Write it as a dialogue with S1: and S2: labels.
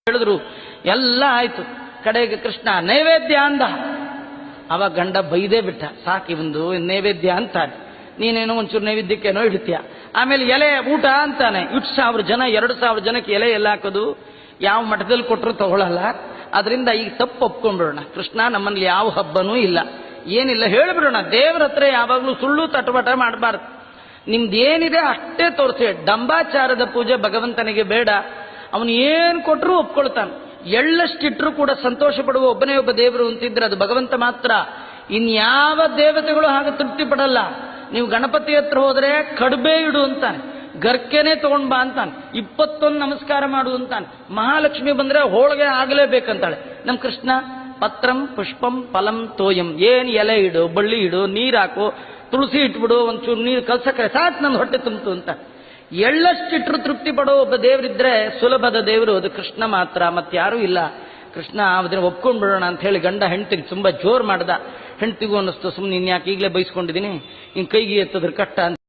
S1: ಹೇಳಿದ್ರು. ಎಲ್ಲ ಆಯ್ತು. ಕಡೆಗೆ ಕೃಷ್ಣ ನೈವೇದ್ಯ ಅಂದ. ಅವಾಗ ಗಂಡ ಬೈದೇ ಬಿಟ್ಟ. ಸಾಕಿ ಒಂದು ನೈವೇದ್ಯ ಅಂತಾನೆ, ನೀನೇನೋ ಒಂಚೂರು ನೈವೇದ್ಯಕ್ಕೇನೋ ಇಡ್ತೀಯ. ಆಮೇಲೆ ಎಲೆ ಊಟ ಅಂತಾನೆ. 1000 ಜನ 2000 ಜನಕ್ಕೆ ಎಲೆ ಎಲ್ಲ ಹಾಕೋದು ಯಾವ ಮಠದಲ್ಲಿ ಕೊಟ್ಟರು ತಗೊಳ್ಳಲ್ಲ. ಅದರಿಂದ ಈಗ ತಪ್ಪು ಒಪ್ಕೊಂಡ್ಬಿಡೋಣ. ಕೃಷ್ಣ ನಮ್ಮಲ್ಲಿ ಯಾವ ಹಬ್ಬನೂ ಇಲ್ಲ, ಏನಿಲ್ಲ, ಹೇಳಿಬಿಡೋಣ. ದೇವರ ಹತ್ರ ಯಾವಾಗಲೂ ಸುಳ್ಳು ತಟುವಟ ಮಾಡಬಾರ್ದು. ನಿಮ್ದೇನಿದೆ ಅಷ್ಟೇ ತೋರಿಸಿ. ಡಂಬಾಚಾರದ ಪೂಜೆ ಭಗವಂತನಿಗೆ ಬೇಡ. ಅವನು ಏನು ಕೊಟ್ಟರೂ ಒಪ್ಕೊಳ್ತಾನೆ. ಎಳ್ಳಷ್ಟಿಟ್ರೂ ಕೂಡ ಸಂತೋಷ ಪಡುವ ಒಬ್ಬನೇ ಒಬ್ಬ ದೇವರು ಅಂತಿದ್ರೆ ಅದು ಭಗವಂತ ಮಾತ್ರ. ಇನ್ಯಾವ ದೇವತೆಗಳು ಹಾಗೆ ತೃಪ್ತಿ ಪಡಲ್ಲ. ನೀವು ಗಣಪತಿ ಹತ್ರ ಹೋದ್ರೆ ಕಡುಬೆ ಇಡು ಅಂತಾನೆ, ಗರ್ಕೆನೆ ತಗೊಂಡ್ ಬಾ ಅಂತಾನೆ, 21 ನಮಸ್ಕಾರ ಮಾಡು ಅಂತಾನೆ. ಮಹಾಲಕ್ಷ್ಮಿ ಬಂದ್ರೆ ಹೋಳಿಗೆ ಆಗಲೇಬೇಕಂತಾಳೆ. ನಮ್ ಕೃಷ್ಣ ಪತ್ರಂ ಪುಷ್ಪಂ ಫಲಂ ತೋಯಂ, ಏನ್ ಎಲೆ ಇಡು, ಬಳ್ಳಿ ಇಡು, ನೀರ್ ಹಾಕು, ತುಳಸಿ ಇಟ್ಬಿಡು, ಒಂಚೂರು ನೀರು ಕಲ್ಸಕ್ರೆ ಸಾಕು, ನನ್ನ ಹೊಟ್ಟೆ ತುಂಬಿತು ಅಂತ. ಎಳ್ಳಷ್ಟಿಟ್ರು ತೃಪ್ತಿ ಪಡೋ ಒಬ್ಬ ದೇವರಿದ್ರೆ ಸುಲಭದ ದೇವರು ಅದು ಕೃಷ್ಣ ಮಾತ್ರ, ಮತ್ತಾರೂ ಇಲ್ಲ. ಕೃಷ್ಣ ಅದನ್ನ ಒಪ್ಕೊಂಡ್ ಬಿಡೋಣ ಅಂತ ಹೇಳಿ ಗಂಡ ಹೆಂಡತಿಗೆ ತುಂಬಾ ಜೋರ್ ಮಾಡ್ದ. ಹೆಂಡತಿಗೂ ಅನ್ನಿಸ್ತು, ಸುಮ್ಮನೆ ಇನ್ಯಾಕೆ ಈಗಲೇ ಬೈಸ್ಕೊಂಡಿದ್ದೀನಿ, ಇನ್ ಕೈಗೆ ಎತ್ತದ್ರ ಕಟ್ಟ ಅಂತ.